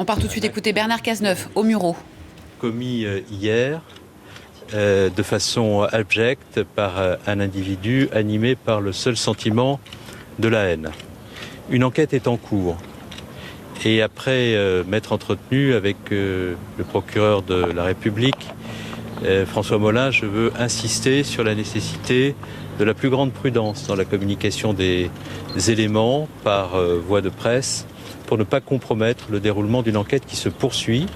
On part tout de suite écouter Bernard Cazeneuve, au Mureau. Commis hier de façon abjecte par un individu animé par le seul sentiment de la haine. Une enquête est en cours. Et après m'être entretenu avec le procureur de la République, François Molins, je veux insister sur la nécessité de la plus grande prudence dans la communication des éléments par voie de presse pour ne pas compromettre le déroulement d'une enquête qui se poursuit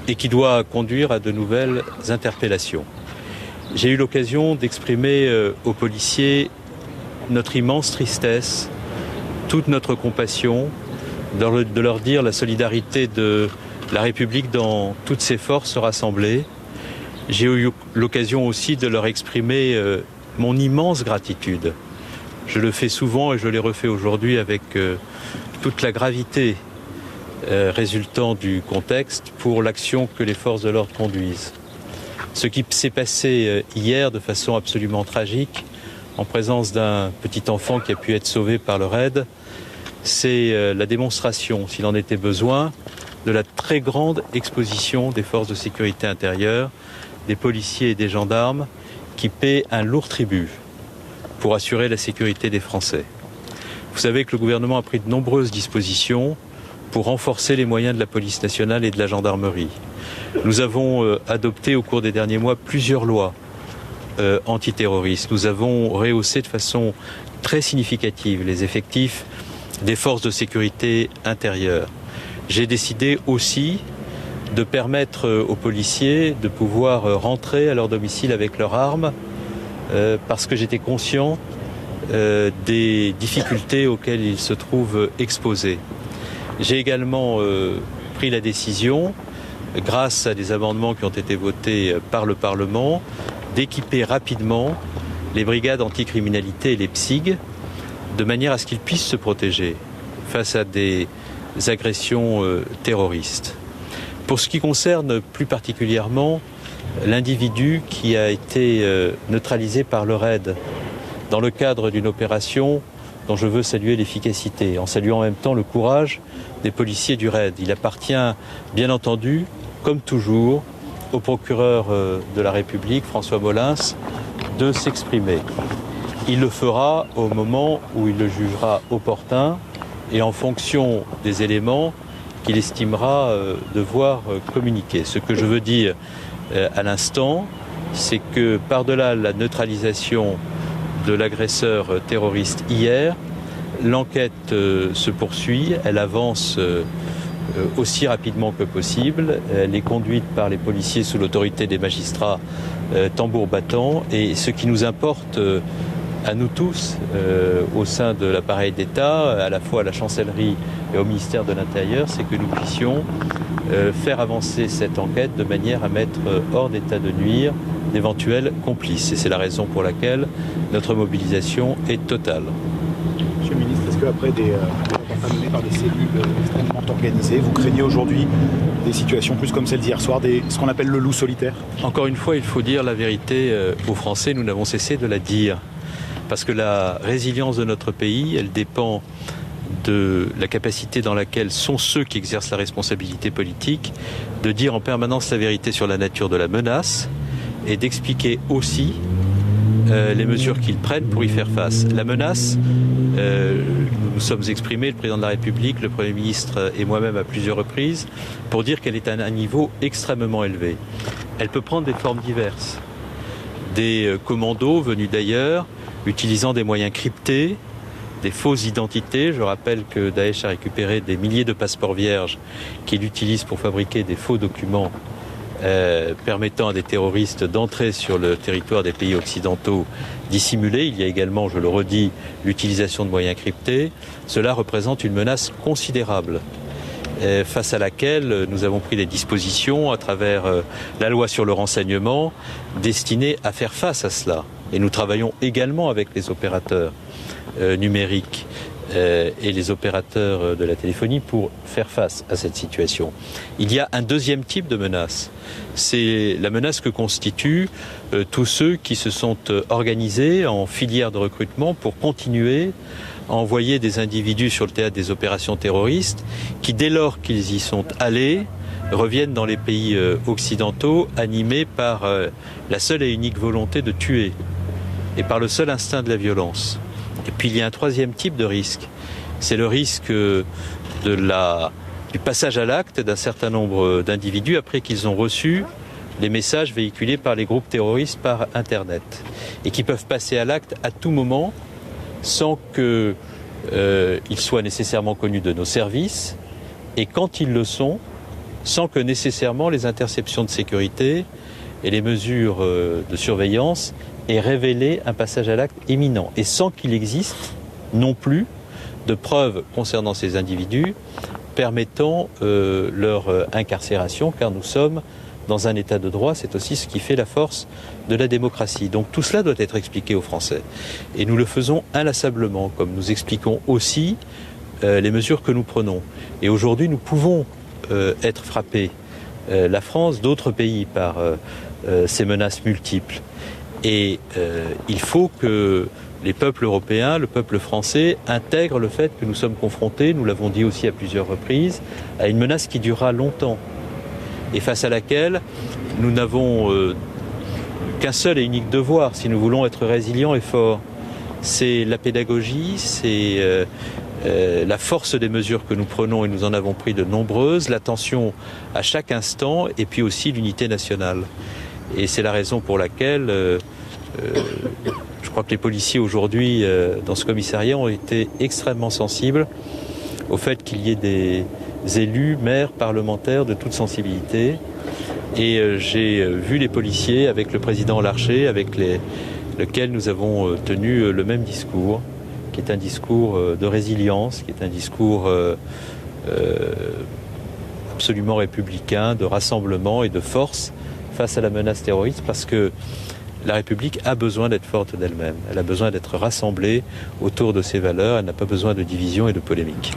et qui doit conduire à de nouvelles interpellations. J'ai eu l'occasion d'exprimer aux policiers notre immense tristesse, toute notre compassion, de leur dire la solidarité de la République dans toutes ses forces rassemblées. J'ai eu l'occasion aussi de leur exprimer mon immense gratitude. Je le fais souvent et je l'ai refait aujourd'hui avec toute la gravité résultant du contexte pour l'action que les forces de l'ordre conduisent. Ce qui s'est passé hier de façon absolument tragique, en présence d'un petit enfant qui a pu être sauvé par le RAID, c'est la démonstration, s'il en était besoin, de la très grande exposition des forces de sécurité intérieure, des policiers et des gendarmes qui paient un lourd tribut pour assurer la sécurité des Français. Vous savez que le gouvernement a pris de nombreuses dispositions pour renforcer les moyens de la police nationale et de la gendarmerie. Nous avons adopté au cours des derniers mois plusieurs lois antiterroristes. Nous avons rehaussé de façon très significative les effectifs des forces de sécurité intérieure. J'ai décidé aussi de permettre aux policiers de pouvoir rentrer à leur domicile avec leurs armes parce que j'étais conscient des difficultés auxquelles ils se trouvent exposés. J'ai également pris la décision, grâce à des amendements qui ont été votés par le Parlement, d'équiper rapidement les brigades anticriminalité et les PSIG de manière à ce qu'ils puissent se protéger face à des agressions terroristes. Pour ce qui concerne plus particulièrement l'individu qui a été neutralisé par le RAID dans le cadre d'une opération dont je veux saluer l'efficacité, en saluant en même temps le courage des policiers du RAID. Il appartient, bien entendu, comme toujours, au procureur de la République, François Molins, de s'exprimer. Il le fera au moment où il le jugera opportun et en fonction des éléments qu'il estimera devoir communiquer. Ce que je veux dire à l'instant, c'est que par-delà la neutralisation de l'agresseur terroriste hier, l'enquête se poursuit, elle avance aussi rapidement que possible, elle est conduite par les policiers sous l'autorité des magistrats tambour battant, et ce qui nous importe à nous tous au sein de l'appareil d'État, à la fois à la chancellerie et au ministère de l'Intérieur, c'est que nous puissions faire avancer cette enquête de manière à mettre hors d'état de nuire d'éventuels complices. Et c'est la raison pour laquelle notre mobilisation est totale. Monsieur le ministre, est-ce qu'après des attentats menés par des cellules extrêmement organisées, vous craignez aujourd'hui des situations plus comme celle d'hier soir, ce qu'on appelle le loup solitaire? Encore une fois, il faut dire la vérité aux Français, nous n'avons cessé de la dire. Parce que la résilience de notre pays, elle dépend de la capacité dans laquelle sont ceux qui exercent la responsabilité politique de dire en permanence la vérité sur la nature de la menace et d'expliquer aussi les mesures qu'ils prennent pour y faire face. La menace, nous nous sommes exprimés, le président de la République, le Premier ministre et moi-même à plusieurs reprises, pour dire qu'elle est à un niveau extrêmement élevé. Elle peut prendre des formes diverses. Des commandos venus d'ailleurs, utilisant des moyens cryptés, des fausses identités. Je rappelle que Daesh a récupéré des milliers de passeports vierges qu'il utilise pour fabriquer des faux documents permettant à des terroristes d'entrer sur le territoire des pays occidentaux dissimulés. Il y a également, je le redis, l'utilisation de moyens cryptés. Cela représente une menace considérable face à laquelle nous avons pris des dispositions à travers la loi sur le renseignement destinées à faire face à cela. Et nous travaillons également avec les opérateurs numériques et les opérateurs de la téléphonie pour faire face à cette situation. Il y a un deuxième type de menace. C'est la menace que constituent tous ceux qui se sont organisés en filière de recrutement pour continuer à envoyer des individus sur le théâtre des opérations terroristes qui, dès lors qu'ils y sont allés, reviennent dans les pays occidentaux animés par la seule et unique volonté de tuer et par le seul instinct de la violence. Et puis il y a un troisième type de risque, c'est le risque du passage à l'acte d'un certain nombre d'individus après qu'ils ont reçu les messages véhiculés par les groupes terroristes par Internet et qui peuvent passer à l'acte à tout moment sans qu'ils soient nécessairement connus de nos services et quand ils le sont, sans que nécessairement les interceptions de sécurité et les mesures de surveillance aient révélé un passage à l'acte imminent et sans qu'il existe non plus de preuves concernant ces individus permettant leur incarcération, car nous sommes dans un état de droit, c'est aussi ce qui fait la force de la démocratie. Donc tout cela doit être expliqué aux Français. Et nous le faisons inlassablement, comme nous expliquons aussi les mesures que nous prenons. Et aujourd'hui, nous pouvons être frappés, la France, d'autres pays, par ces menaces multiples. Et il faut que les peuples européens, le peuple français, intègrent le fait que nous sommes confrontés, nous l'avons dit aussi à plusieurs reprises, à une menace qui durera longtemps et face à laquelle nous n'avons qu'un seul et unique devoir si nous voulons être résilients et forts. C'est la pédagogie, c'est la force des mesures que nous prenons, et nous en avons pris de nombreuses, l'attention à chaque instant, et puis aussi l'unité nationale. Et c'est la raison pour laquelle je crois que les policiers aujourd'hui dans ce commissariat ont été extrêmement sensibles au fait qu'il y ait des élus, maires, parlementaires de toute sensibilité. Et j'ai vu les policiers avec le président Larcher, avec lequel nous avons tenu le même discours, qui est un discours de résilience, qui est un discours absolument républicain, de rassemblement et de force face à la menace terroriste, parce que la République a besoin d'être forte d'elle-même. Elle a besoin d'être rassemblée autour de ses valeurs. Elle n'a pas besoin de division et de polémique.